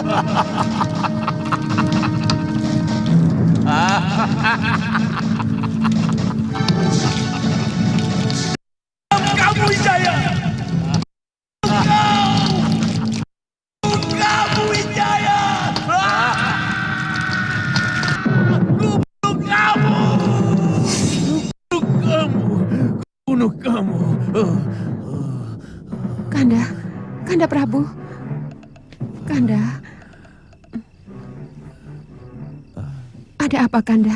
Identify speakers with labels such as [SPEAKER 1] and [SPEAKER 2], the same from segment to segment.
[SPEAKER 1] Kamu Wijaya! Kamu Wijaya! Bunuh kamu! Bunuh kamu!
[SPEAKER 2] Kanda, Kanda Prabu. Kanda. Ada apa, Kanda?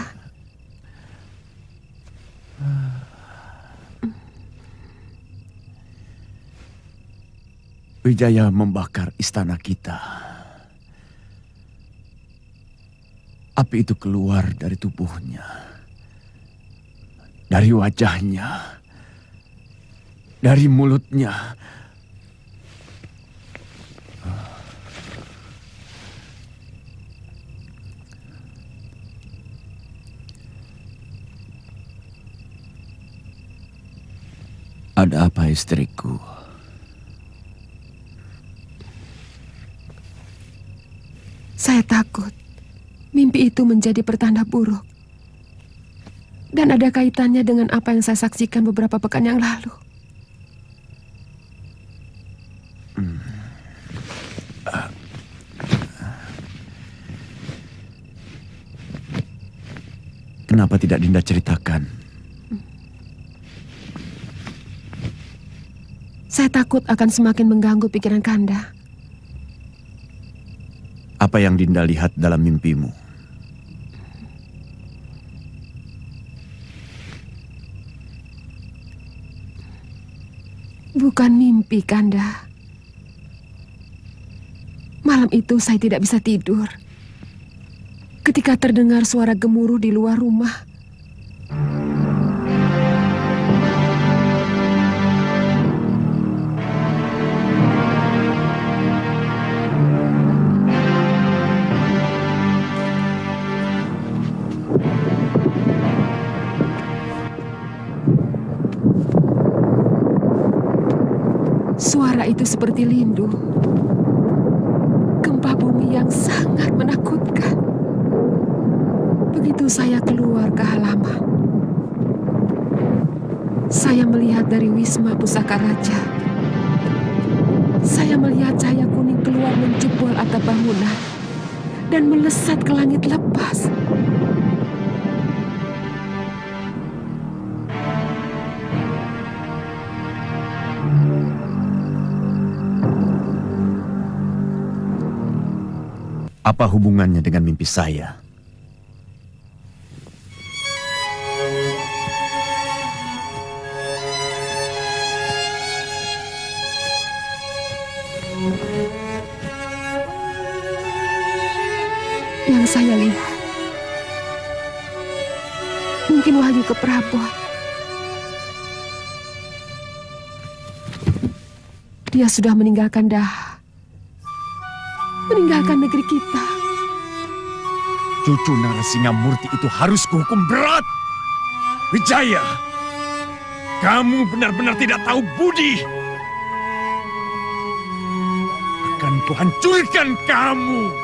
[SPEAKER 1] Wijaya membakar istana kita. Api itu keluar dari tubuhnya, dari wajahnya, dari mulutnya. Ada apa, istriku?
[SPEAKER 2] Saya takut mimpi itu menjadi pertanda buruk. Dan ada kaitannya dengan apa yang saya saksikan beberapa pekan yang lalu.
[SPEAKER 1] Kenapa tidak Dinda ceritakan?
[SPEAKER 2] Saya takut akan semakin mengganggu pikiran Kanda.
[SPEAKER 1] Apa yang Dinda lihat dalam mimpimu?
[SPEAKER 2] Bukan mimpi, Kanda. Malam itu saya tidak bisa tidur. Ketika terdengar suara gemuruh di luar rumah. Suara itu seperti lindu. Gempa bumi yang sangat menakutkan. Begitu saya keluar ke halaman, saya melihat dari Wisma Pusaka Raja. Saya melihat cahaya kuning keluar menjebol atap bangunan dan melesat ke langit lepas.
[SPEAKER 1] Apa hubungannya dengan mimpi saya?
[SPEAKER 2] Yang saya lihat, mungkin wahyu ke Prabon. Dia sudah meninggalkan Daha. Meninggalkan negeri kita.
[SPEAKER 1] Cucu Narasingamurti itu harus kuhukum berat. Wijaya, kamu benar-benar tidak tahu budi. Akan kuhancurkan kamu.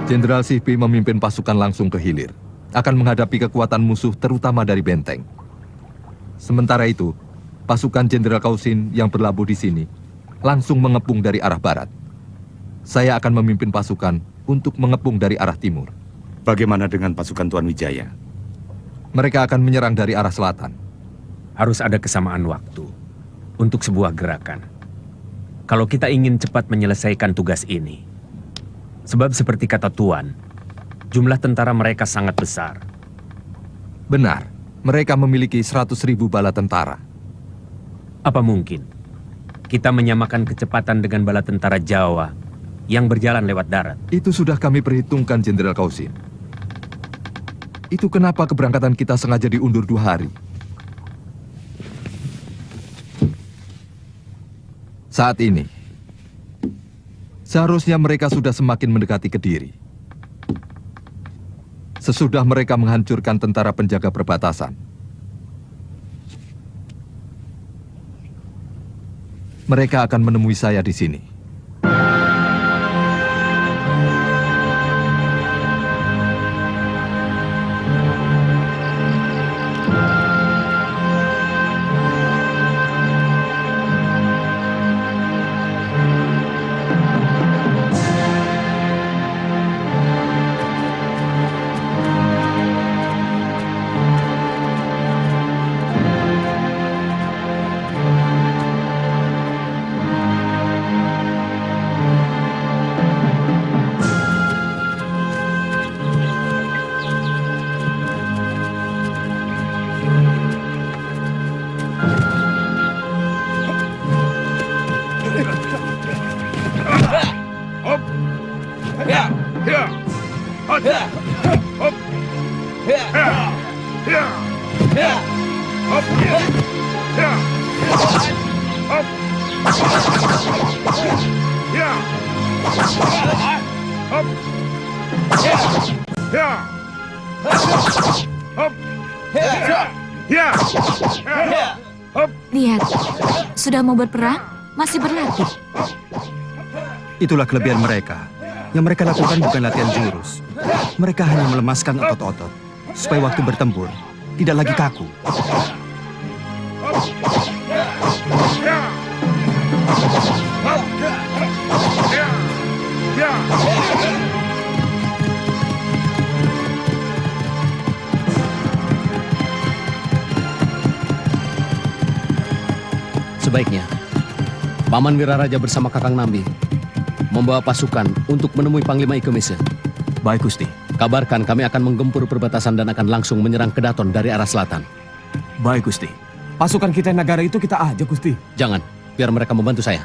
[SPEAKER 3] Jenderal Sihpi memimpin pasukan langsung ke hilir, akan menghadapi kekuatan musuh terutama dari benteng. Sementara itu, pasukan Jenderal Kausin yang berlabuh di sini langsung mengepung dari arah barat. Saya akan memimpin pasukan untuk mengepung dari arah timur.
[SPEAKER 4] Bagaimana dengan pasukan Tuan Wijaya?
[SPEAKER 3] Mereka akan menyerang dari arah selatan.
[SPEAKER 5] Harus ada kesamaan waktu untuk sebuah gerakan. Kalau kita ingin cepat menyelesaikan tugas ini. Sebab seperti kata Tuan, jumlah tentara mereka sangat besar.
[SPEAKER 3] Benar, mereka memiliki 100.000 bala tentara.
[SPEAKER 5] Apa mungkin kita menyamakan kecepatan dengan bala tentara Jawa yang berjalan lewat darat?
[SPEAKER 3] Itu sudah kami perhitungkan, Jenderal Kausin. Itu kenapa keberangkatan kita sengaja diundur 2 hari. Saat ini, seharusnya mereka sudah semakin mendekati Kediri. Sesudah mereka menghancurkan tentara penjaga perbatasan. Mereka akan menemui saya di sini.
[SPEAKER 6] Lihat, sudah mau berperang, masih berlatih.
[SPEAKER 7] Itulah kelebihan mereka. Yang mereka lakukan bukan latihan jurus. Mereka hanya melemaskan otot-otot, supaya waktu bertempur tidak lagi kaku.
[SPEAKER 8] Sebaiknya, Paman Wiraraja bersama Kakang Nambi membawa pasukan untuk menemui Panglima Ikemise.
[SPEAKER 7] Baik, Gusti.
[SPEAKER 8] Kabarkan kami akan menggempur perbatasan dan akan langsung menyerang Kedaton dari arah selatan.
[SPEAKER 7] Baik, Gusti.
[SPEAKER 9] Pasukan kita negara itu kita aja, Gusti.
[SPEAKER 8] Jangan, biar mereka membantu saya.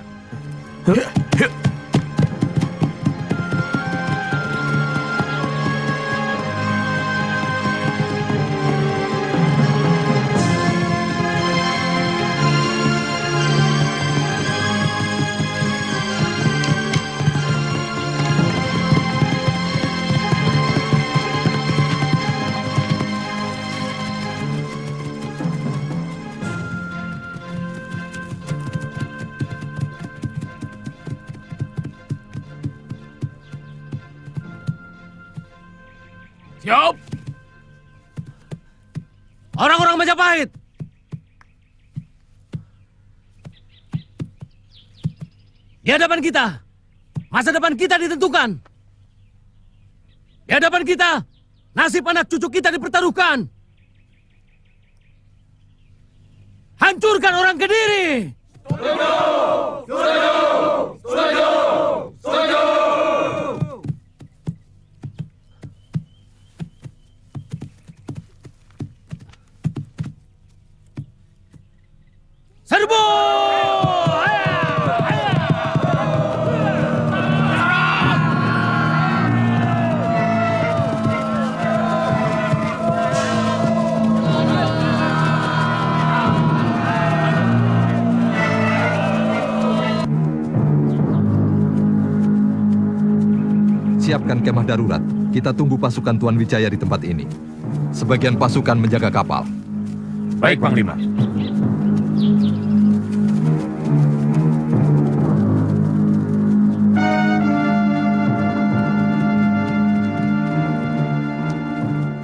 [SPEAKER 5] Siap! Orang-orang Majapahit! Di hadapan kita, masa depan kita ditentukan. Di hadapan kita, nasib anak cucu kita dipertaruhkan. Hancurkan orang Kediri! Serbu!
[SPEAKER 3] Siapkan kemah darurat. Kita tunggu pasukan Tuan Wijaya di tempat ini. Sebagian pasukan menjaga kapal.
[SPEAKER 5] Baik, Panglima.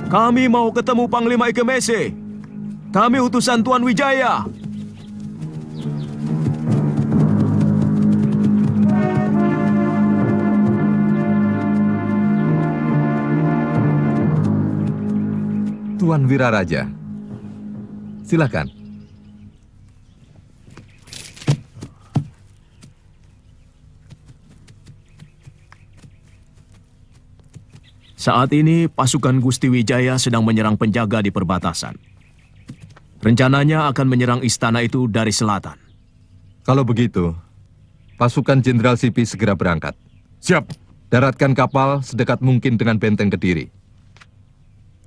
[SPEAKER 1] Kami mau ketemu Panglima Ikemese. Kami utusan Tuan Wijaya.
[SPEAKER 3] Tuan Wiraraja, silakan.
[SPEAKER 1] Saat ini pasukan Gusti Wijaya sedang menyerang penjaga di perbatasan. Rencananya akan menyerang istana itu dari selatan.
[SPEAKER 3] Kalau begitu, pasukan Jenderal Sipi segera berangkat.
[SPEAKER 1] Siap.
[SPEAKER 3] Daratkan kapal sedekat mungkin dengan benteng Kediri.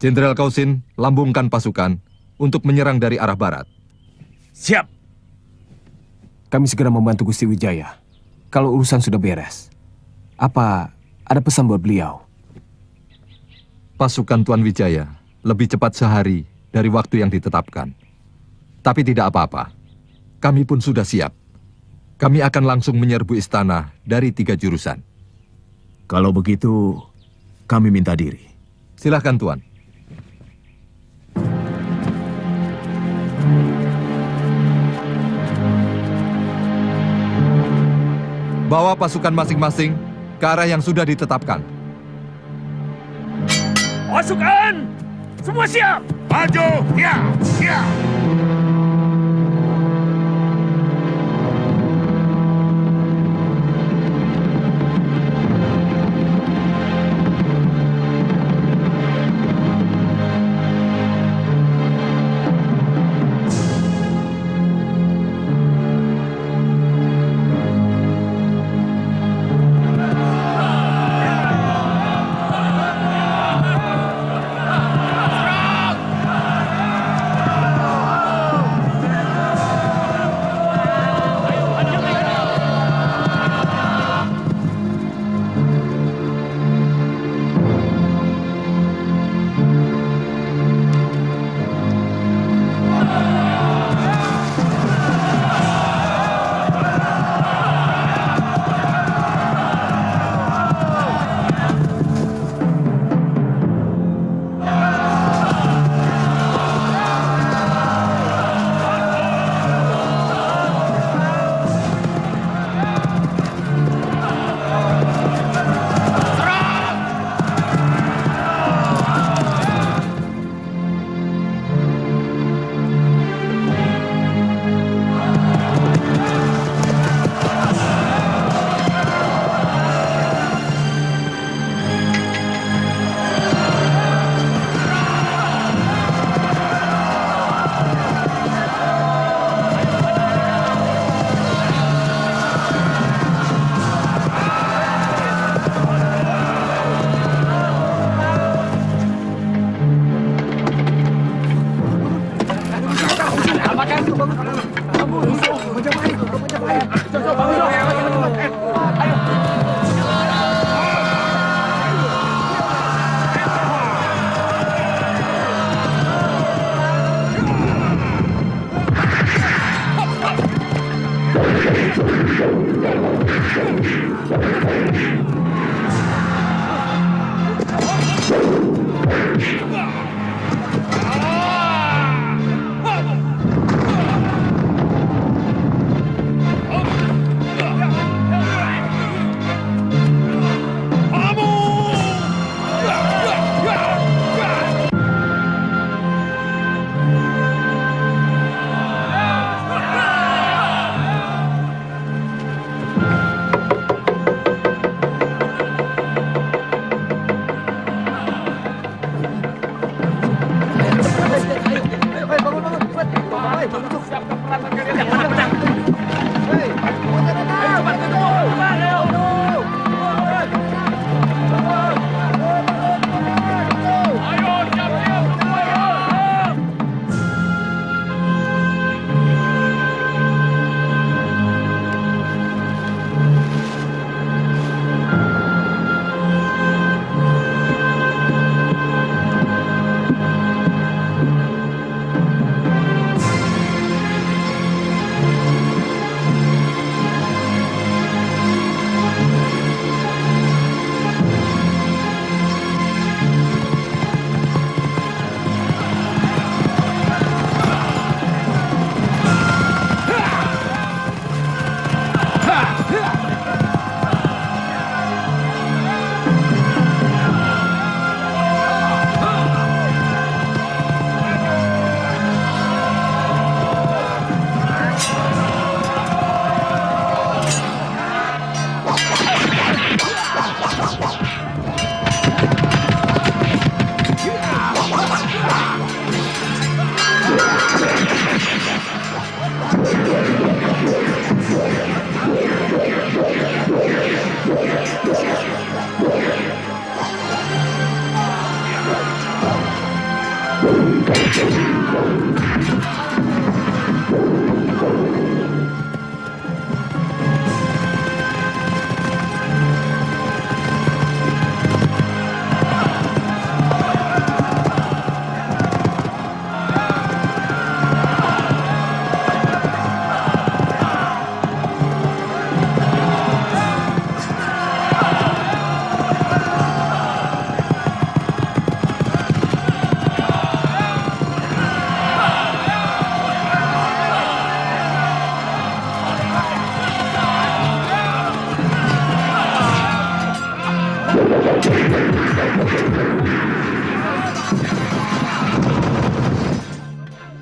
[SPEAKER 3] Jenderal Kausin lambungkan pasukan untuk menyerang dari arah barat.
[SPEAKER 1] Siap.
[SPEAKER 9] Kami segera membantu Gusti Wijaya. Kalau urusan sudah beres, apa ada pesan buat beliau?
[SPEAKER 3] Pasukan Tuan Wijaya lebih cepat sehari dari waktu yang ditetapkan. Tapi tidak apa-apa. Kami pun sudah siap. Kami akan langsung menyerbu istana dari 3 jurusan.
[SPEAKER 1] Kalau begitu, kami minta diri.
[SPEAKER 3] Silahkan, Tuan. Bawa pasukan masing-masing ke arah yang sudah ditetapkan.
[SPEAKER 1] Pasukan! Semua siap! Maju! Ya! Ya!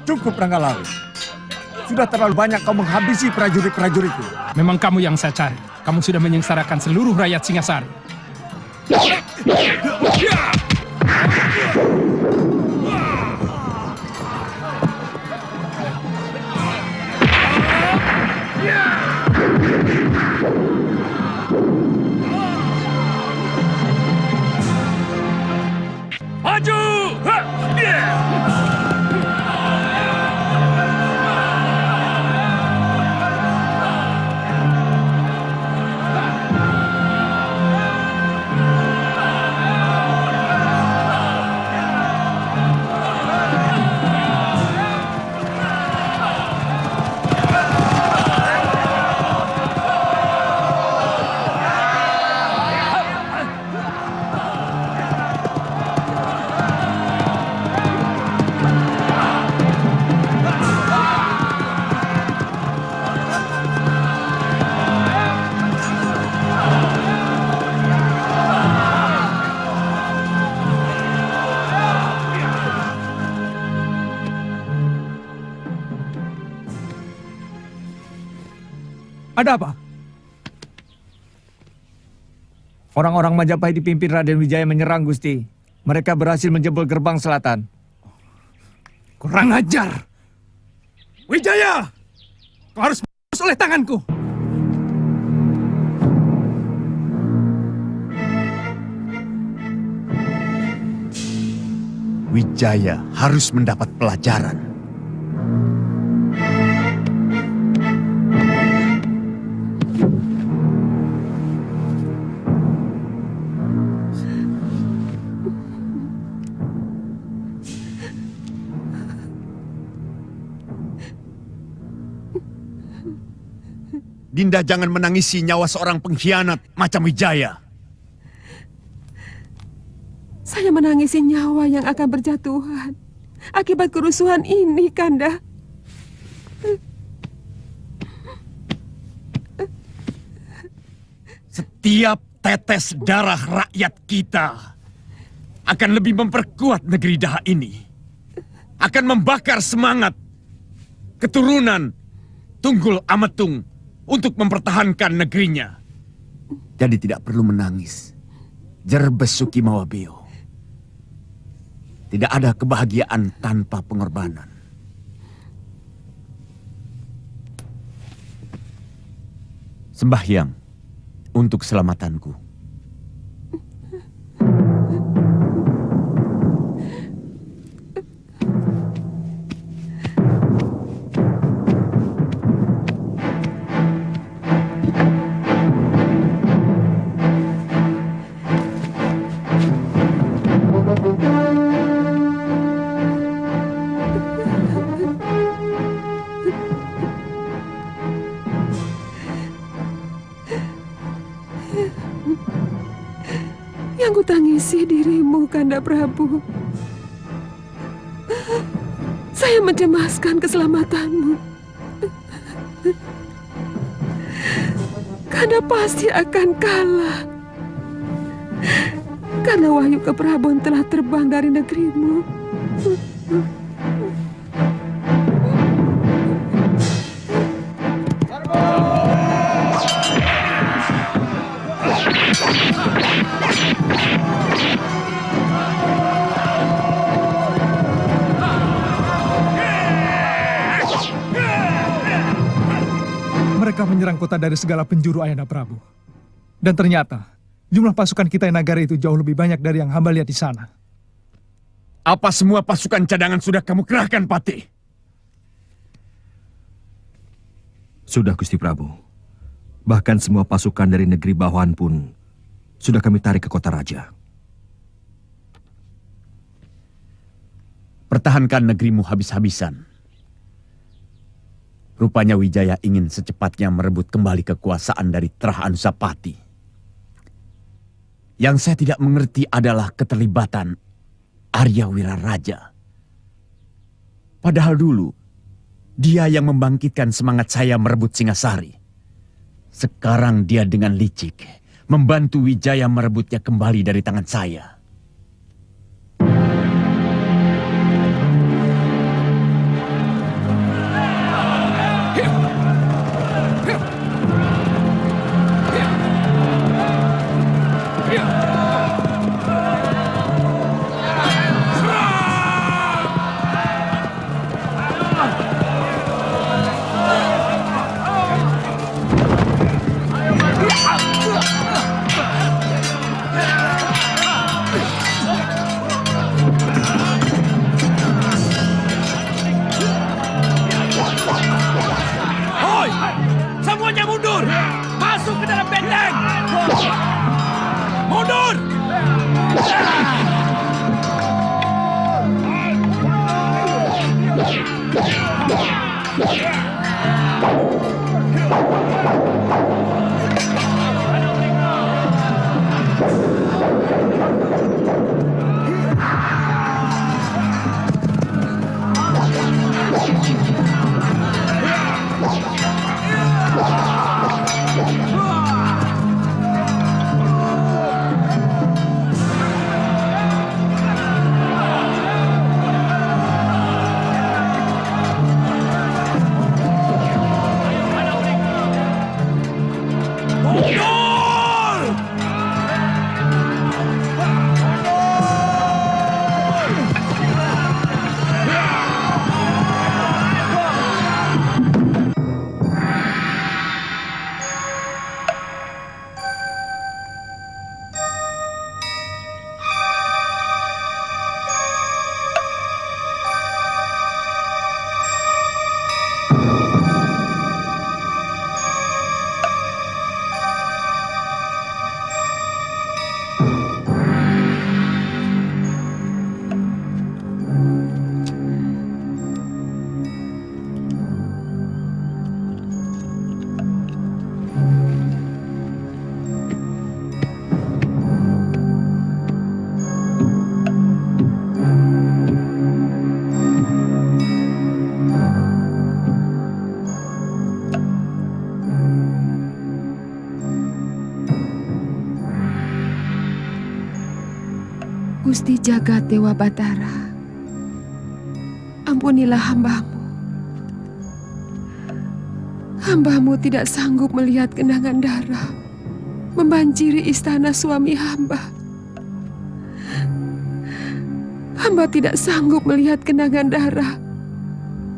[SPEAKER 10] Cukup Ranggalawe. Sudah terlalu banyak kau menghabisi prajurit-prajuritku.
[SPEAKER 11] Memang kamu yang saya cari. Kamu sudah menyengsarakan seluruh rakyat Singasari.
[SPEAKER 5] Maju!
[SPEAKER 10] Ada apa? Orang-orang Majapahit dipimpin Raden Wijaya menyerang, Gusti. Mereka berhasil menjebol gerbang selatan.
[SPEAKER 11] Kurang ajar! Wijaya! Kau harus mampus oleh tanganku!
[SPEAKER 12] Wijaya harus mendapat pelajaran. Dinda jangan menangisi nyawa seorang pengkhianat macam Wijaya.
[SPEAKER 2] Saya menangisi nyawa yang akan berjatuhan akibat kerusuhan ini, Kanda.
[SPEAKER 12] Setiap tetes darah rakyat kita akan lebih memperkuat negeri Daha ini. Akan membakar semangat keturunan Tunggul Ametung untuk mempertahankan negerinya. Jadi tidak perlu menangis. Jerbes Sukimawabeo. Tidak ada kebahagiaan tanpa pengorbanan. Sembahyang untuk keselamatanku.
[SPEAKER 2] Yang kutangisi dirimu, Kanda Prabu. Saya mencemaskan keselamatanmu. Kanda pasti akan kalah. Karena wahyu keprabun telah terbang dari negerimu.
[SPEAKER 11] Mereka menyerang kota dari segala penjuru, Ayahanda Prabu. Dan ternyata, jumlah pasukan kita di Nagari itu jauh lebih banyak dari yang hamba lihat di sana.
[SPEAKER 12] Apa semua pasukan cadangan sudah kamu kerahkan, Patih?
[SPEAKER 3] Sudah, Gusti Prabu. Bahkan semua pasukan dari negeri bawahan pun sudah kami tarik ke kota raja.
[SPEAKER 12] Pertahankan negerimu habis-habisan. Rupanya Wijaya ingin secepatnya merebut kembali kekuasaan dari Trah Anusapati. Yang saya tidak mengerti adalah keterlibatan Arya Wiraraja. Padahal dulu, dia yang membangkitkan semangat saya merebut Singasari. Sekarang dia dengan licik membantu Wijaya merebutnya kembali dari tangan saya.
[SPEAKER 1] Hoi! Semuanya mundur! Masuk ke dalam benteng! Mundur!
[SPEAKER 2] Gusti Jagat Dewa Batara, ampunilah hamba-Mu. Hamba-Mu tidak sanggup melihat genangan darah membanjiri istana suami hamba. Hamba tidak sanggup melihat genangan darah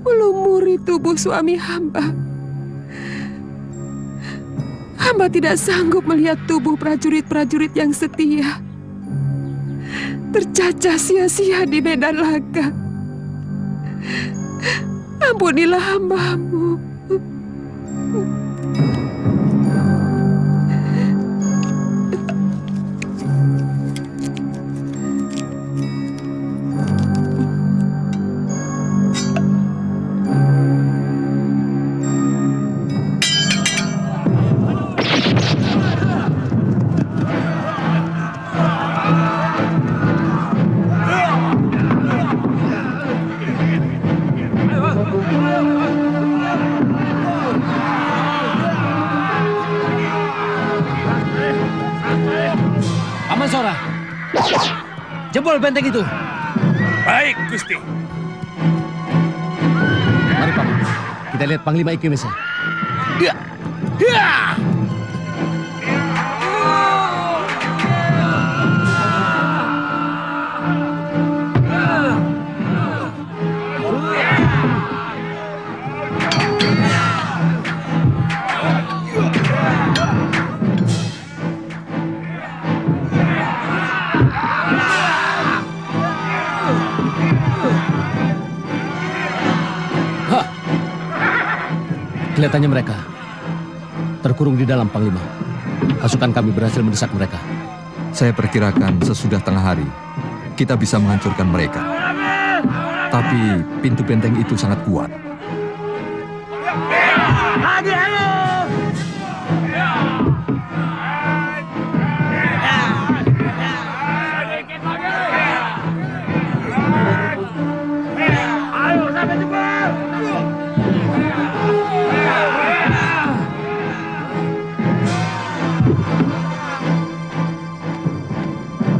[SPEAKER 2] melumuri tubuh suami hamba. Hamba tidak sanggup melihat tubuh prajurit-prajurit yang setia tercacah sia-sia di medan laga. Ampunilah hamba-Mu.
[SPEAKER 8] Paman Sora, jebol benteng itu.
[SPEAKER 5] Baik, Gusti.
[SPEAKER 8] Mari Paman, kita lihat Panglima Ikemese. Ya. Ya. Kelihatannya mereka terkurung di dalam, Panglima. Pasukan kami berhasil mendesak mereka.
[SPEAKER 3] Saya perkirakan sesudah tengah hari, kita bisa menghancurkan mereka. Tapi pintu benteng itu sangat kuat.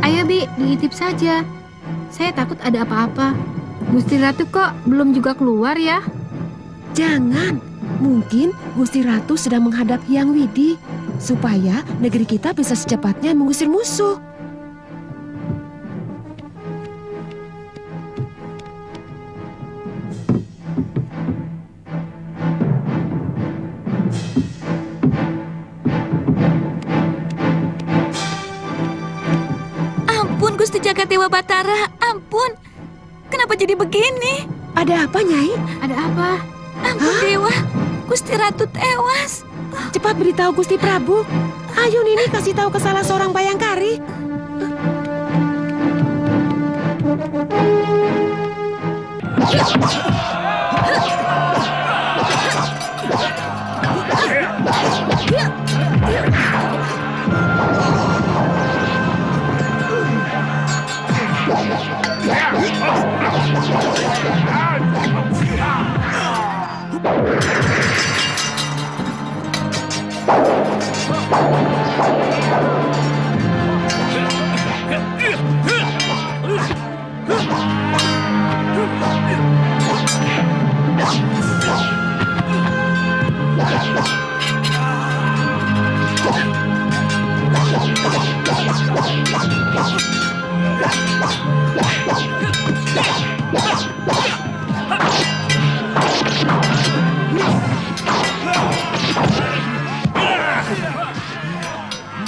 [SPEAKER 13] Ayo Bi, diintip saja. Saya takut ada apa-apa. Gusti Ratu kok belum juga keluar ya?
[SPEAKER 2] Jangan, mungkin Gusti Ratu sedang menghadap Hyang Widi supaya negeri kita bisa secepatnya mengusir musuh.
[SPEAKER 6] Dewa Batara, ampun. Kenapa jadi begini?
[SPEAKER 2] Ada apa, Nyai?
[SPEAKER 13] Ada apa?
[SPEAKER 6] Ampun, Dewa. Gusti Ratu tewas.
[SPEAKER 2] Cepat beritahu Gusti Prabu. Ayo Nini kasih tahu ke salah seorang bayangkari.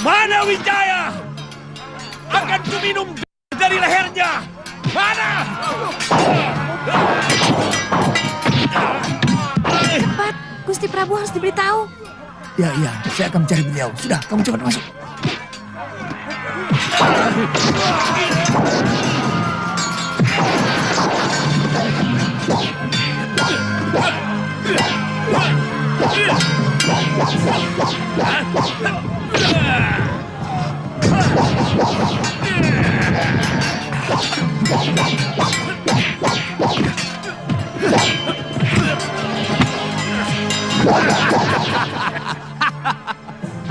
[SPEAKER 14] Mana Wijaya? Akan ku minum dari lehernya. Mana?
[SPEAKER 6] Cepat, Gusti Prabu harus diberitahu.
[SPEAKER 10] Ya, saya akan mencari beliau. Sudah, kamu cepat masuk.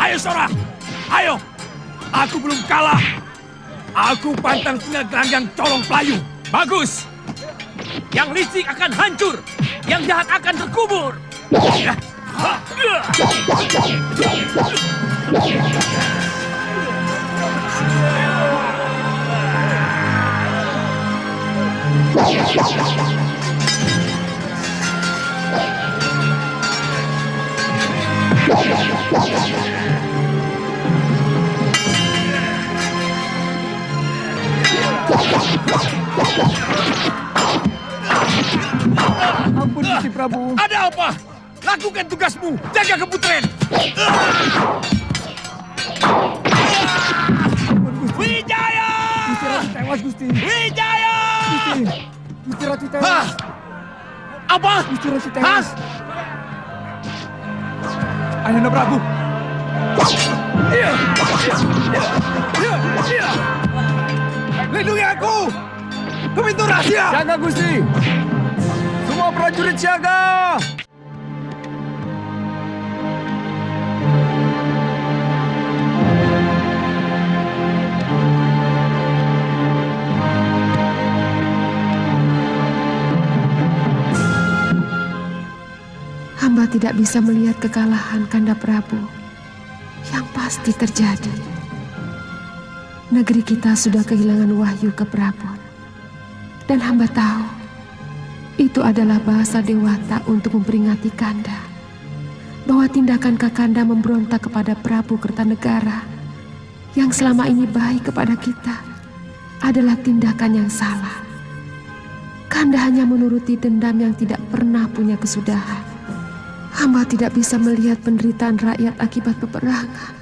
[SPEAKER 14] Ayo Sora, ayo. Aku belum kalah. Aku pantang tinggal gelanggang colong pelayu. Bagus. Yang licik akan hancur. Yang jahat akan terkubur. Ya.
[SPEAKER 10] Ampun Gusti Prabu.
[SPEAKER 14] Ada apa? Lakukan tugasmu. Jaga keputren. Wijaya!
[SPEAKER 10] Gusti Ratu tewas, Gusti.
[SPEAKER 14] Wijaya!
[SPEAKER 10] Gusti Ratu tewas.
[SPEAKER 14] Apa?
[SPEAKER 10] Gusti Ratu tewas.
[SPEAKER 11] Ayahanda Prabu.
[SPEAKER 14] Lindungi aku! Ke pintu rahasia!
[SPEAKER 10] Jaga, Gusti. Semua prajurit siaga.
[SPEAKER 2] Hamba tidak bisa melihat kekalahan Kanda Prabu yang pasti terjadi. Negeri kita sudah kehilangan wahyu keprabun. Dan hamba tahu itu adalah bahasa dewata untuk memperingati Kanda bahwa tindakan Kakanda memberontak kepada Prabu Kertanegara yang selama ini baik kepada kita adalah tindakan yang salah. Kanda hanya menuruti dendam yang tidak pernah punya kesudahan. Hamba tidak bisa melihat penderitaan rakyat akibat peperangan.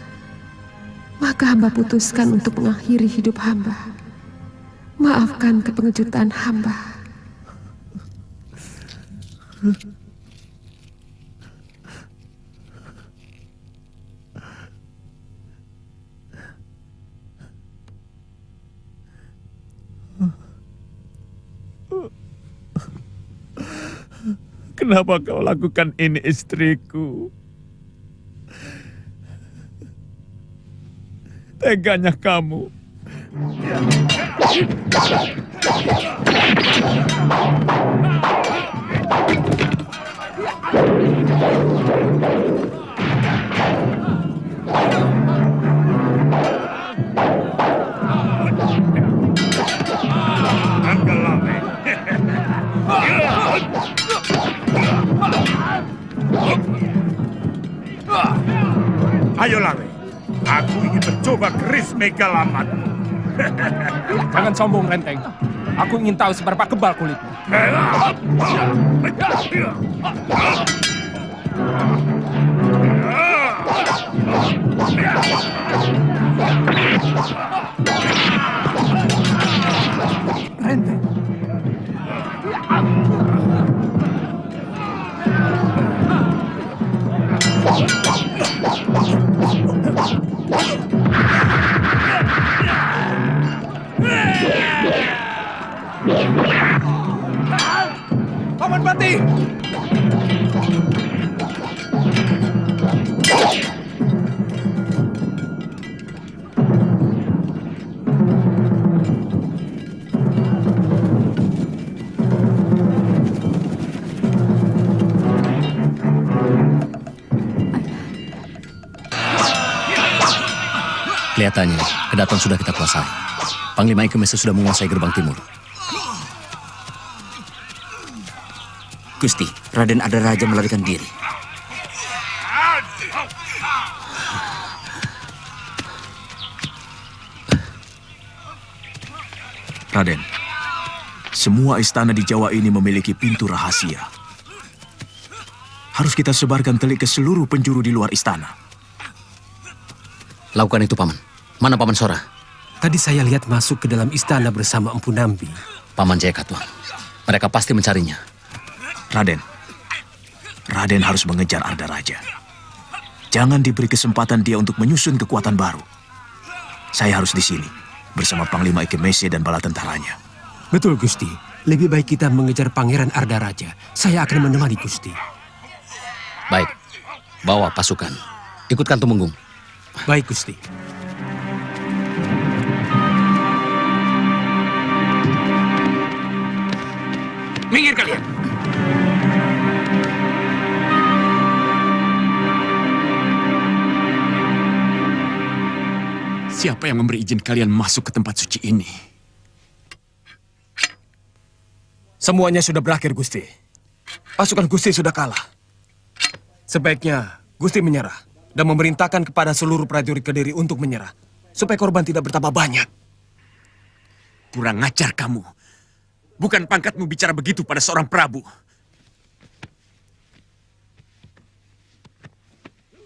[SPEAKER 2] Maka hamba putuskan untuk mengakhiri hidup hamba. Maafkan kepengejutan hamba.
[SPEAKER 14] Kenapa kau lakukan ini, istriku? Teganya kamu. Ayo Lawe, aku ingin mencoba keris Megalamat.
[SPEAKER 9] Jangan sombong, Renteng. Aku ingin tahu seberapa kebal kulitmu.
[SPEAKER 11] Renteng.
[SPEAKER 9] Paman Pati!
[SPEAKER 8] Kelihatannya, kedaton sudah kita kuasai. Panglima Ikemese sudah menguasai gerbang timur.
[SPEAKER 15] Gusti, Raden Adaraja melarikan diri.
[SPEAKER 1] Raden, semua istana di Jawa ini memiliki pintu rahasia. Harus kita sebarkan telik ke seluruh penjuru di luar istana.
[SPEAKER 8] Lakukan itu, Paman. Mana Paman Sora?
[SPEAKER 9] Tadi saya lihat masuk ke dalam istana bersama Empu Nambi.
[SPEAKER 8] Paman Jaya Katuang. Mereka pasti mencarinya.
[SPEAKER 1] Raden harus mengejar Ardaraja. Jangan diberi kesempatan dia untuk menyusun kekuatan baru. Saya harus di sini, bersama Panglima Ikemese dan bala tentaranya.
[SPEAKER 9] Betul, Gusti. Lebih baik kita mengejar Pangeran Ardaraja. Saya akan menemani Gusti.
[SPEAKER 8] Baik, bawa pasukan. Ikutkan Tumenggung.
[SPEAKER 9] Baik, Gusti.
[SPEAKER 14] Minggir kalian!
[SPEAKER 12] Siapa yang memberi izin kalian masuk ke tempat suci ini?
[SPEAKER 9] Semuanya sudah berakhir, Gusti. Pasukan Gusti sudah kalah. Sebaiknya Gusti menyerah dan memerintahkan kepada seluruh prajurit Kediri untuk menyerah, supaya korban tidak bertambah banyak.
[SPEAKER 12] Kurang ajar kamu. Bukan pangkatmu bicara begitu pada seorang Prabu.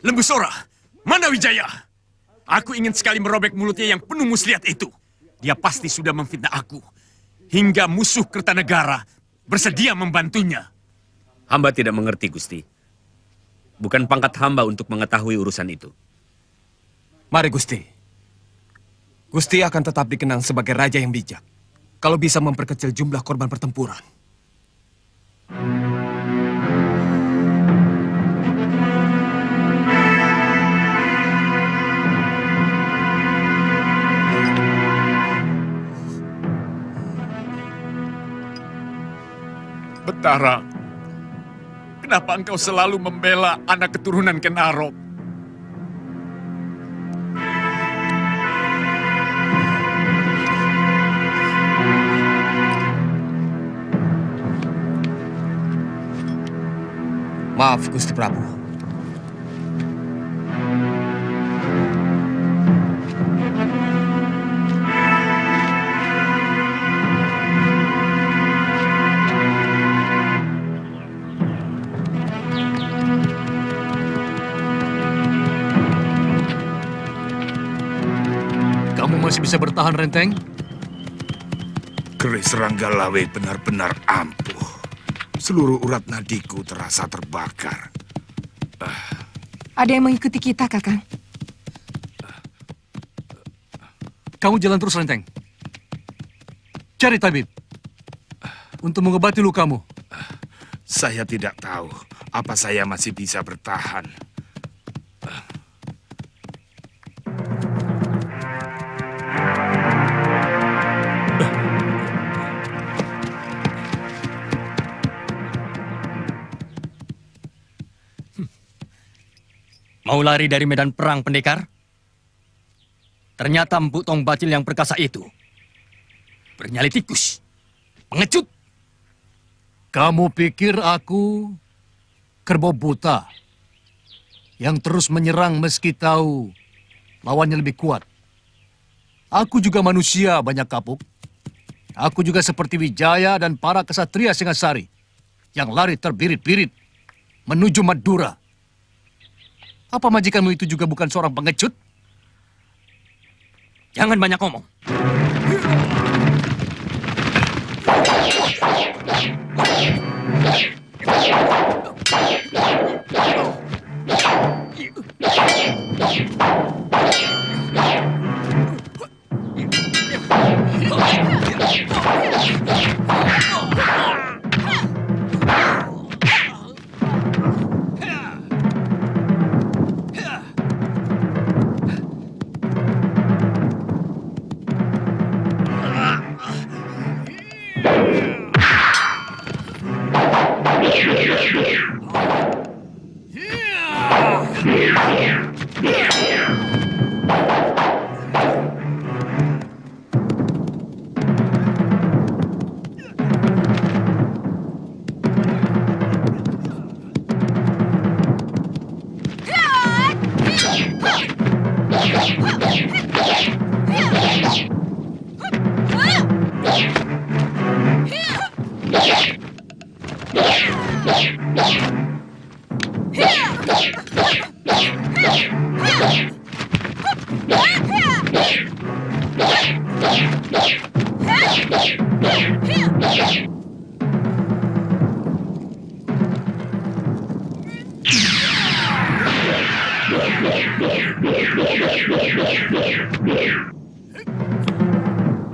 [SPEAKER 12] Lembu Sora, mana Wijaya? Aku ingin sekali merobek mulutnya yang penuh muslihat itu. Dia pasti sudah memfitnah aku. Hingga musuh Kertanegara bersedia membantunya.
[SPEAKER 5] Hamba tidak mengerti, Gusti. Bukan pangkat hamba untuk mengetahui urusan itu.
[SPEAKER 9] Mari, Gusti. Gusti akan tetap dikenang sebagai raja yang bijak, kalau bisa memperkecil jumlah korban pertempuran.
[SPEAKER 12] Betara, kenapa engkau selalu membela anak keturunan Kenarop?
[SPEAKER 9] Maaf, Gusti Prabu.
[SPEAKER 8] Kamu masih bisa bertahan, Renteng?
[SPEAKER 4] Keris Ranggalawe benar-benar ampuh. Seluruh urat nadiku terasa terbakar.
[SPEAKER 2] Ada yang mengikuti kita, Kakang.
[SPEAKER 8] Kamu jalan terus, Renteng. Cari tabib untuk mengobati lukamu.
[SPEAKER 4] Saya tidak tahu apa saya masih bisa bertahan.
[SPEAKER 8] Mau lari dari medan perang, pendekar? Ternyata Empu Tong Bacil yang perkasa itu bernyali tikus, pengecut.
[SPEAKER 16] Kamu pikir aku kerbau buta yang terus menyerang meski tahu lawannya lebih kuat? Aku juga manusia banyak kapuk. Aku juga seperti Wijaya dan para kesatria Singasari yang lari terbirit-birit menuju Madura. Apa majikanmu itu juga bukan seorang pengecut?
[SPEAKER 15] Jangan banyak ngomong.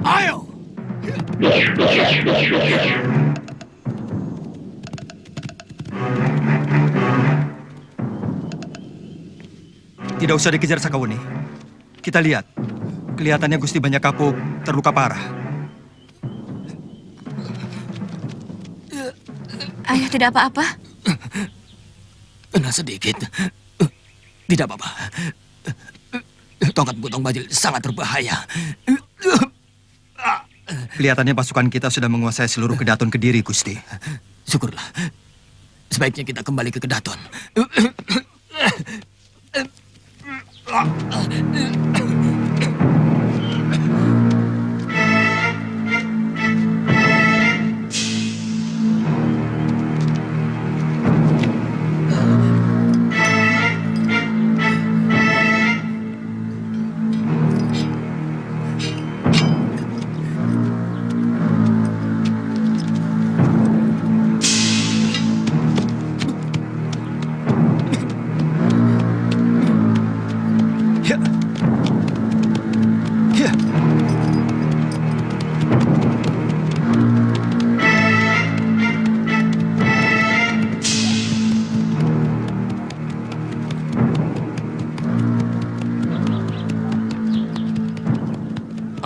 [SPEAKER 16] Ayo!
[SPEAKER 7] Tidak usah dikejar Sakawuni. Kita lihat. Kelihatannya Gusti Banyak Kapuk terluka parah.
[SPEAKER 6] Ayah tidak apa-apa.
[SPEAKER 15] Kena sedikit. Tidak apa-apa. Tongkat Butong Bajil sangat berbahaya.
[SPEAKER 7] Kelihatannya pasukan kita sudah menguasai seluruh Kedaton Kediri, Gusti.
[SPEAKER 15] Syukurlah. Sebaiknya kita kembali ke Kedaton.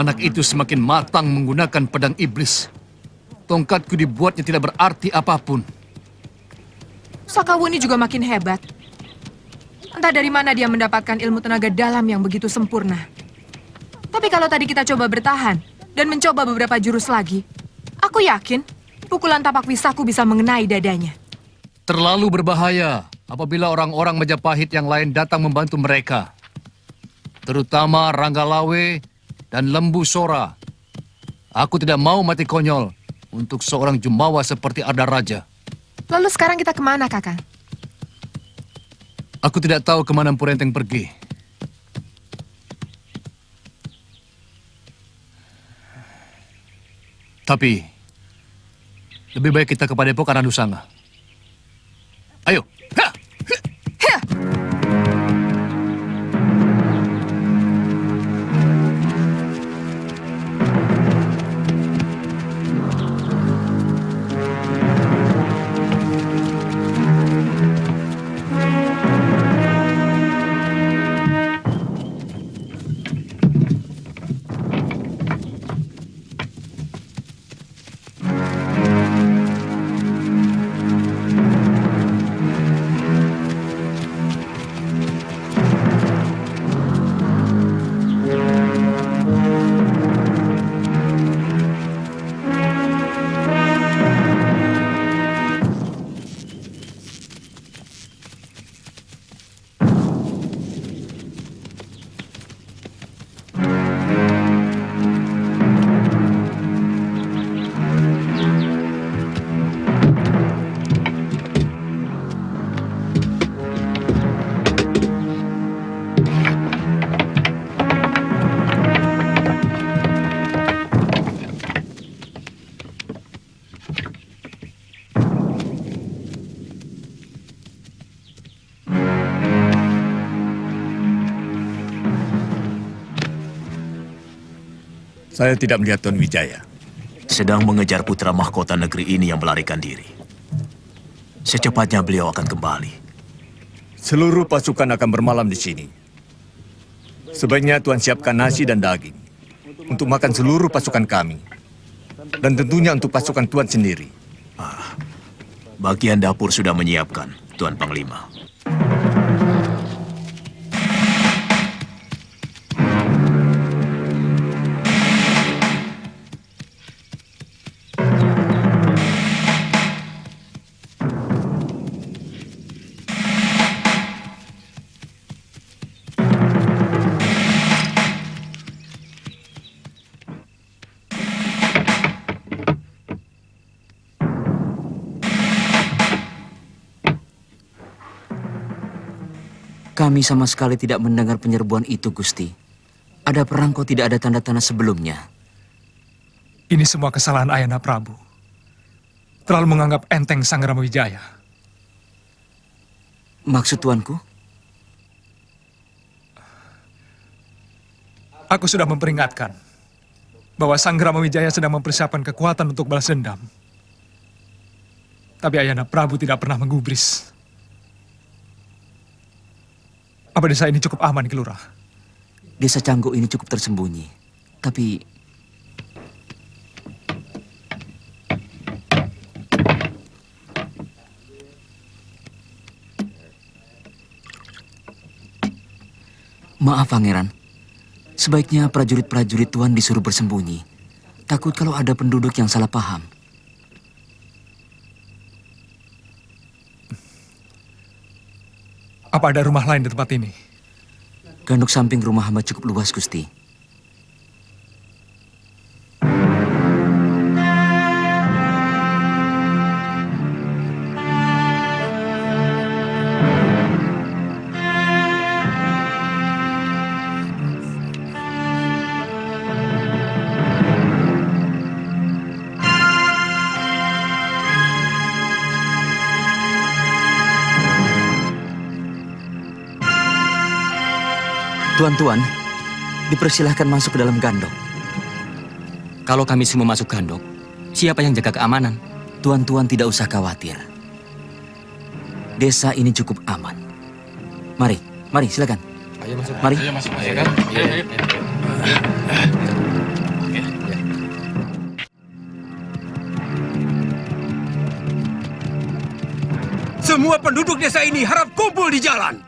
[SPEAKER 16] Anak itu semakin matang menggunakan pedang iblis. Tongkatku dibuatnya tidak berarti apapun.
[SPEAKER 17] Sakawuni juga makin hebat. Entah dari mana dia mendapatkan ilmu tenaga dalam yang begitu sempurna. Tapi kalau tadi kita coba bertahan dan mencoba beberapa jurus lagi, aku yakin pukulan tapak wisaku bisa mengenai dadanya.
[SPEAKER 16] Terlalu berbahaya apabila orang-orang Majapahit yang lain datang membantu mereka. Terutama Ranggalawe dan Lembu Sora. Aku tidak mau mati konyol untuk seorang jumawa seperti Ardaraja.
[SPEAKER 17] Lalu sekarang kita kemana, Kakang?
[SPEAKER 16] Aku tidak tahu kemana Empu Renteng pergi. Tapi, lebih baik kita ke Padepokan Ranusanga. Ayo! Ha!
[SPEAKER 12] Saya tidak melihat Tuan Wijaya.
[SPEAKER 1] Sedang mengejar putra mahkota negeri ini yang melarikan diri. Secepatnya beliau akan kembali.
[SPEAKER 14] Seluruh pasukan akan bermalam di sini. Sebaiknya Tuan siapkan nasi dan daging untuk makan seluruh pasukan kami. Dan tentunya untuk pasukan Tuan sendiri.
[SPEAKER 1] Bagian dapur sudah menyiapkan, Tuan Panglima.
[SPEAKER 15] Kami sama sekali tidak mendengar penyerbuan itu, Gusti. Ada perang kok tidak ada tanda-tanda sebelumnya.
[SPEAKER 11] Ini semua kesalahan Ayahanda Prabu. Terlalu menganggap enteng Sang Ramawijaya.
[SPEAKER 15] Maksud tuanku?
[SPEAKER 11] Aku sudah memperingatkan bahwa Sang Ramawijaya sedang mempersiapkan kekuatan untuk balas dendam. Tapi Ayahanda Prabu tidak pernah menggubris. Apa desa ini cukup aman, Ki Lurah?
[SPEAKER 15] Desa Canggu ini cukup tersembunyi. Tapi... Maaf, Pangeran. Sebaiknya prajurit-prajurit Tuan disuruh bersembunyi. Takut kalau ada penduduk yang salah paham.
[SPEAKER 11] Apa ada rumah lain di tempat ini?
[SPEAKER 15] Gandok samping rumah hamba cukup luas, Gusti. Tuan-tuan, dipersilahkan masuk ke dalam gandok. Kalau kami semua masuk gandok, siapa yang jaga keamanan? Tuan-tuan tidak usah khawatir. Desa ini cukup aman. Mari, silakan.
[SPEAKER 16] Ayo masuk.
[SPEAKER 15] Mari.
[SPEAKER 16] Ayo masuk. Ayo kan? Ayo.
[SPEAKER 9] Semua penduduk desa ini harap kumpul di jalan.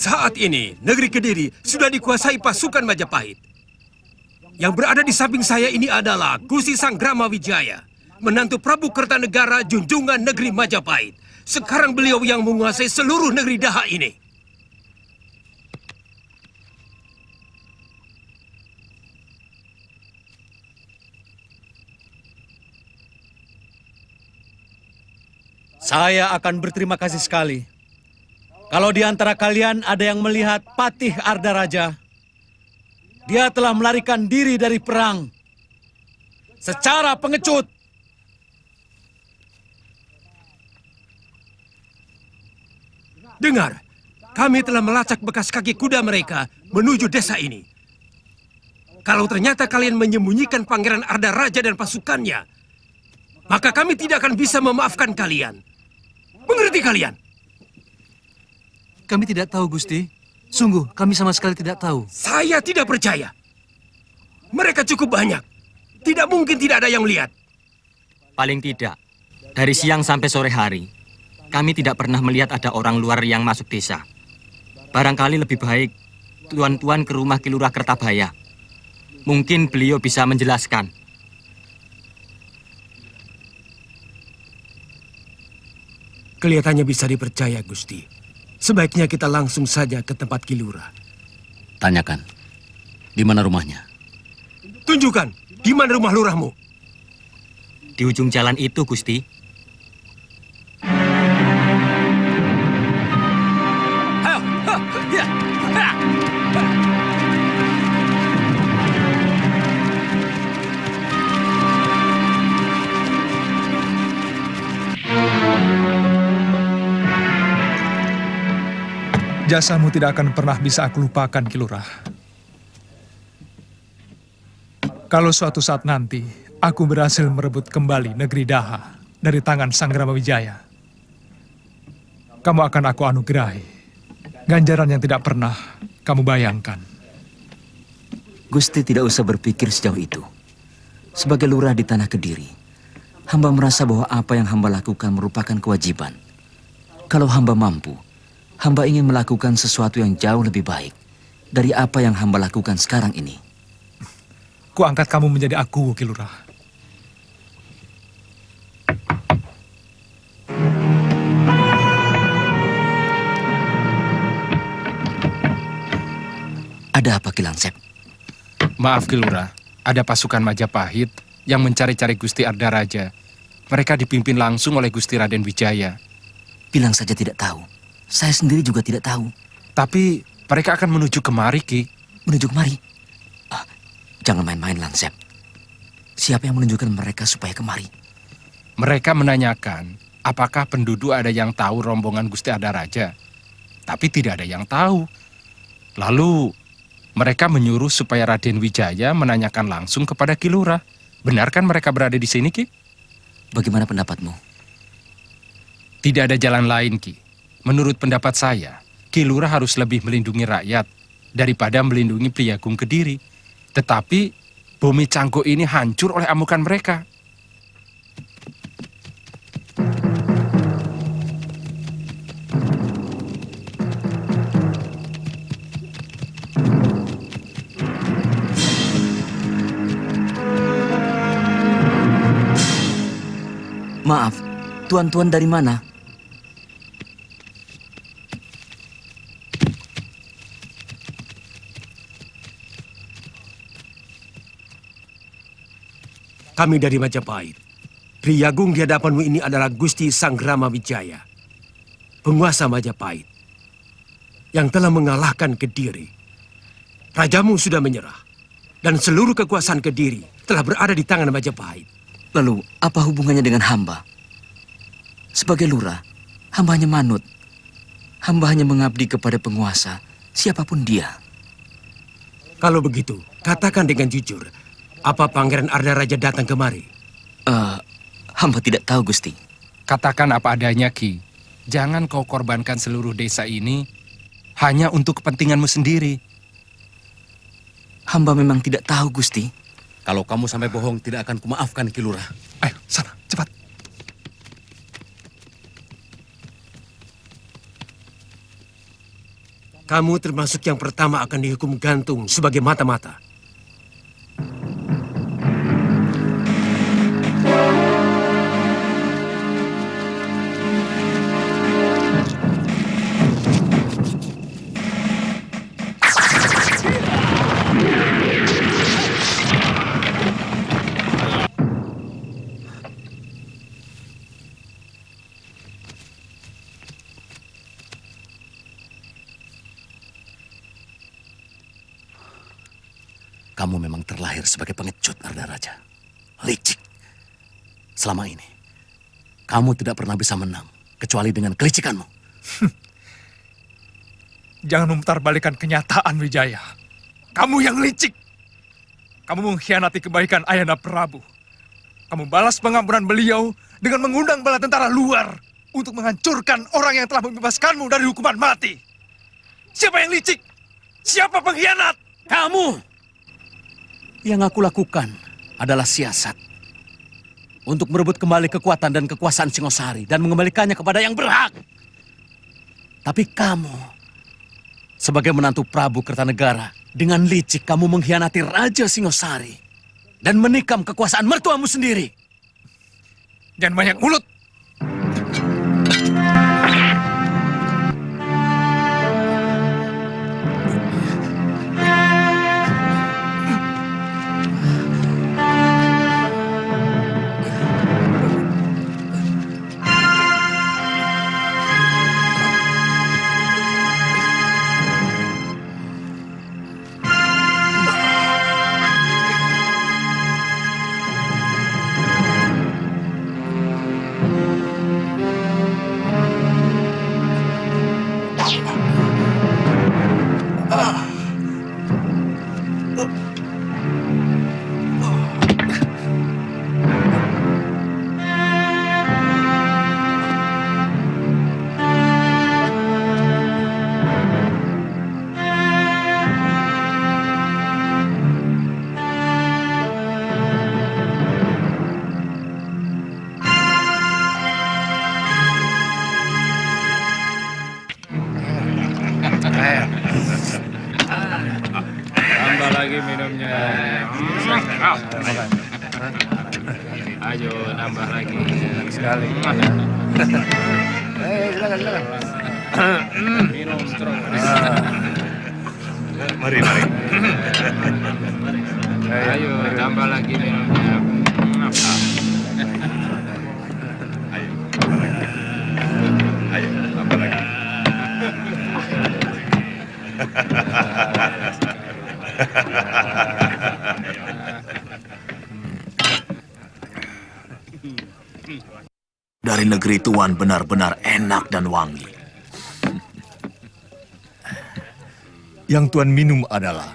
[SPEAKER 9] Saat ini, negeri Kediri sudah dikuasai pasukan Majapahit. Yang berada di samping saya ini adalah Gusti Sang Ramawijaya, menantu Prabu Kertanegara Junjungan Negeri Majapahit. Sekarang beliau yang menguasai seluruh negeri Daha ini.
[SPEAKER 18] Saya akan berterima kasih sekali kalau di antara kalian ada yang melihat Patih Ardaraja. Dia telah melarikan diri dari perang secara pengecut.
[SPEAKER 9] Dengar, kami telah melacak bekas kaki kuda mereka menuju desa ini. Kalau ternyata kalian menyembunyikan Pangeran Ardaraja dan pasukannya, maka kami tidak akan bisa memaafkan kalian. Mengerti kalian?
[SPEAKER 18] Kami tidak tahu, Gusti. Sungguh, kami sama sekali tidak tahu.
[SPEAKER 9] Saya tidak percaya. Mereka cukup banyak. Tidak mungkin tidak ada yang melihat.
[SPEAKER 15] Paling tidak, dari siang sampai sore hari, kami tidak pernah melihat ada orang luar yang masuk desa. Barangkali lebih baik tuan-tuan ke rumah Ki Lurah Kertabaya. Mungkin beliau bisa menjelaskan.
[SPEAKER 9] Kelihatannya bisa dipercaya, Gusti. Sebaiknya kita langsung saja ke tempat Ki Lurah.
[SPEAKER 8] Tanyakan, di mana rumahnya?
[SPEAKER 9] Tunjukkan, di mana rumah lurahmu?
[SPEAKER 15] Di ujung jalan itu, Gusti.
[SPEAKER 11] Jasamu tidak akan pernah bisa aku lupakan, Ki Lurah. Kalau suatu saat nanti aku berhasil merebut kembali negeri Daha dari tangan Sang Ramawijaya, kamu akan aku anugerahi ganjaran yang tidak pernah kamu bayangkan.
[SPEAKER 1] Gusti tidak usah berpikir sejauh itu. Sebagai lurah di tanah Kediri, hamba merasa bahwa apa yang hamba lakukan merupakan kewajiban. Kalau hamba mampu, hamba ingin melakukan sesuatu yang jauh lebih baik dari apa yang hamba lakukan sekarang ini.
[SPEAKER 11] Ku angkat kamu menjadi aku, Ki Lurah.
[SPEAKER 1] Ada apa, Ki Langsep?
[SPEAKER 19] Maaf, Ki Lurah. Ada pasukan Majapahit yang mencari-cari Gusti Ardaraja. Mereka dipimpin langsung oleh Gusti Raden Wijaya.
[SPEAKER 1] Bilang saja tidak tahu. Saya sendiri juga tidak tahu.
[SPEAKER 19] Tapi mereka akan menuju kemari, Ki.
[SPEAKER 1] Menuju kemari? Jangan main-main, Langsep. Siapa yang menunjukkan mereka supaya kemari?
[SPEAKER 19] Mereka menanyakan apakah penduduk ada yang tahu rombongan Gusti Ardaraja. Tapi tidak ada yang tahu. Lalu mereka menyuruh supaya Raden Wijaya menanyakan langsung kepada Ki Lurah. Benar kan mereka berada di sini, Ki?
[SPEAKER 1] Bagaimana pendapatmu?
[SPEAKER 19] Tidak ada jalan lain, Ki. Menurut pendapat saya, Ki Lurah harus lebih melindungi rakyat daripada melindungi Priagung Kediri. Tetapi Bumi Canggo ini hancur oleh amukan mereka.
[SPEAKER 1] Maaf, tuan-tuan dari mana?
[SPEAKER 9] Kami dari Majapahit. Priagung di hadapanmu ini adalah Gusti Sang Ramawijaya, penguasa Majapahit, yang telah mengalahkan Kediri. Rajamu sudah menyerah, dan seluruh kekuasaan Kediri telah berada di tangan Majapahit.
[SPEAKER 1] Lalu, apa hubungannya dengan hamba? Sebagai lurah, hamba hanya manut. Hamba hanya mengabdi kepada penguasa, siapapun dia.
[SPEAKER 9] Kalau begitu, katakan dengan jujur, apa Pangeran Ardaraja datang kemari?
[SPEAKER 1] Hamba tidak tahu, Gusti.
[SPEAKER 19] Katakan apa adanya, Ki. Jangan kau korbankan seluruh desa ini hanya untuk kepentinganmu sendiri.
[SPEAKER 1] Hamba memang tidak tahu, Gusti.
[SPEAKER 8] Kalau kamu sampai bohong, tidak akan kumaafkan, Ki Lurah.
[SPEAKER 11] Ayo, sana, cepat.
[SPEAKER 9] Kamu termasuk yang pertama akan dihukum gantung sebagai mata-mata.
[SPEAKER 8] Kamu memang terlahir sebagai pengecut, Ardaraja. Licik. Selama ini, kamu tidak pernah bisa menang, kecuali dengan kelicikanmu.
[SPEAKER 11] Jangan memutarbalikkan kenyataan, Wijaya. Kamu yang licik. Kamu mengkhianati kebaikan Ayahanda Prabu. Kamu balas pengampunan beliau dengan mengundang bala tentara luar untuk menghancurkan orang yang telah membebaskanmu dari hukuman mati. Siapa yang licik? Siapa pengkhianat?
[SPEAKER 8] Kamu! Yang aku lakukan adalah siasat untuk merebut kembali kekuatan dan kekuasaan Singosari dan mengembalikannya kepada yang berhak. Tapi kamu, sebagai menantu Prabu Kertanegara, dengan licik kamu mengkhianati Raja Singosari dan menikam kekuasaan mertuamu sendiri.
[SPEAKER 11] Jangan banyak mulut.
[SPEAKER 14] Tambah lagi minumnya. Ayo, nambah lagi. Sekali. Silakan. Minum terus.
[SPEAKER 4] Mari.
[SPEAKER 14] Ayo, tambah lagi minumnya.
[SPEAKER 4] Ayo, tambah lagi.
[SPEAKER 20] Dari negeri tuan benar-benar enak dan wangi.
[SPEAKER 10] Yang Tuan minum adalah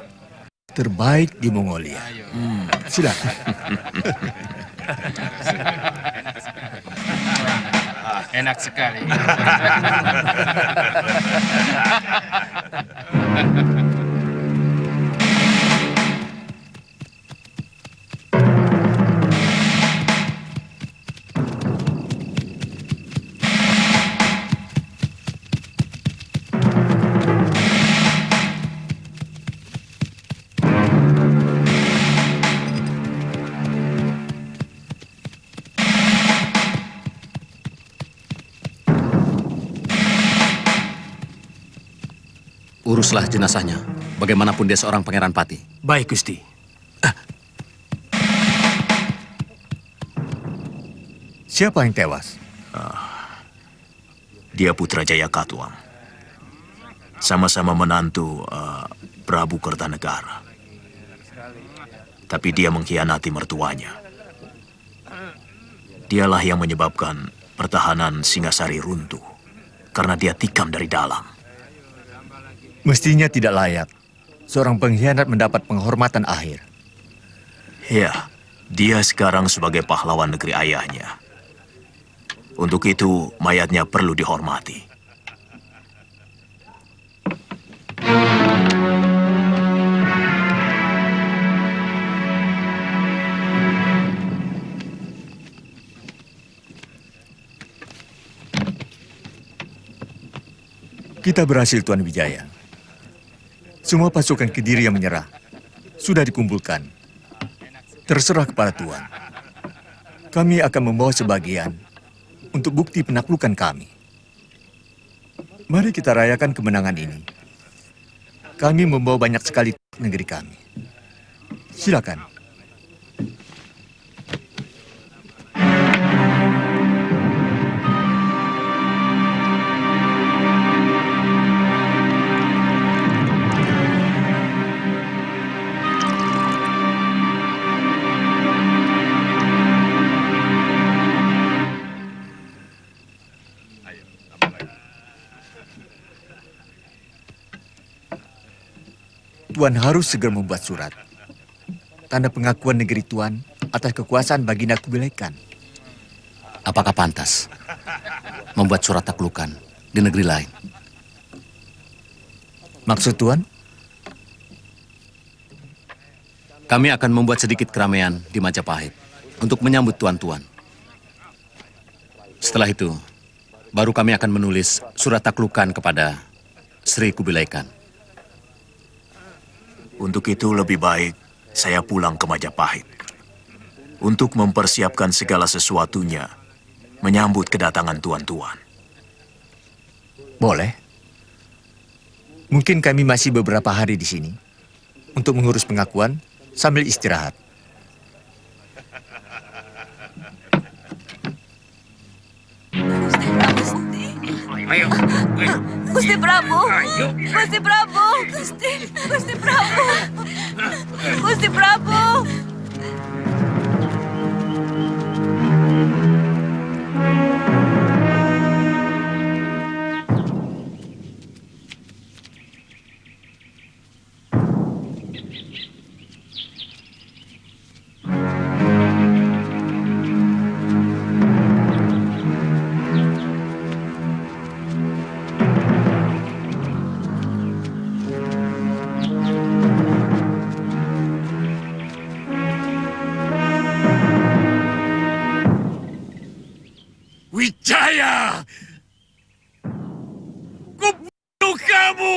[SPEAKER 10] terbaik di Mongolia. Silakan.
[SPEAKER 14] Enak sekali.
[SPEAKER 8] Uruslah jenazahnya, bagaimanapun dia seorang pangeran pati.
[SPEAKER 9] Baik, Gusti.
[SPEAKER 10] Siapa yang tewas?
[SPEAKER 20] Dia putra Jayakatwang. Sama-sama menantu Prabu Kertanegara. Tapi dia mengkhianati mertuanya. Dialah yang menyebabkan pertahanan Singasari runtuh. Karena dia tikam dari dalam.
[SPEAKER 10] Mestinya tidak layak seorang pengkhianat mendapat penghormatan akhir.
[SPEAKER 20] Ya, dia sekarang sebagai pahlawan negeri ayahnya. Untuk itu, mayatnya perlu dihormati.
[SPEAKER 10] Kita berhasil, Tuan Wijaya. Semua pasukan Kediri yang menyerah sudah dikumpulkan. Terserah kepada Tuan. Kami akan membawa sebagian untuk bukti penaklukan kami. Mari kita rayakan kemenangan ini. Kami membawa banyak sekali negeri kami. Silakan. Tuan harus segera membuat surat. Tanda pengakuan negeri Tuan atas kekuasaan Baginda Kubilai Khan.
[SPEAKER 8] Apakah pantas membuat surat taklukan di negeri lain?
[SPEAKER 10] Maksud Tuan?
[SPEAKER 8] Kami akan membuat sedikit keramaian di Majapahit untuk menyambut tuan-tuan. Setelah itu, baru kami akan menulis surat taklukan kepada Sri Kubilai Khan.
[SPEAKER 20] Untuk itu lebih baik saya pulang ke Majapahit. Untuk mempersiapkan segala sesuatunya, menyambut kedatangan tuan-tuan.
[SPEAKER 10] Boleh. Mungkin kami masih beberapa hari di sini untuk mengurus pengakuan sambil istirahat.
[SPEAKER 6] Ayo. Gusti Prabu. Gusti Prabu. Gusti Prabu. Gusti Prabu.
[SPEAKER 12] Wijaya! Kubunuh kamu!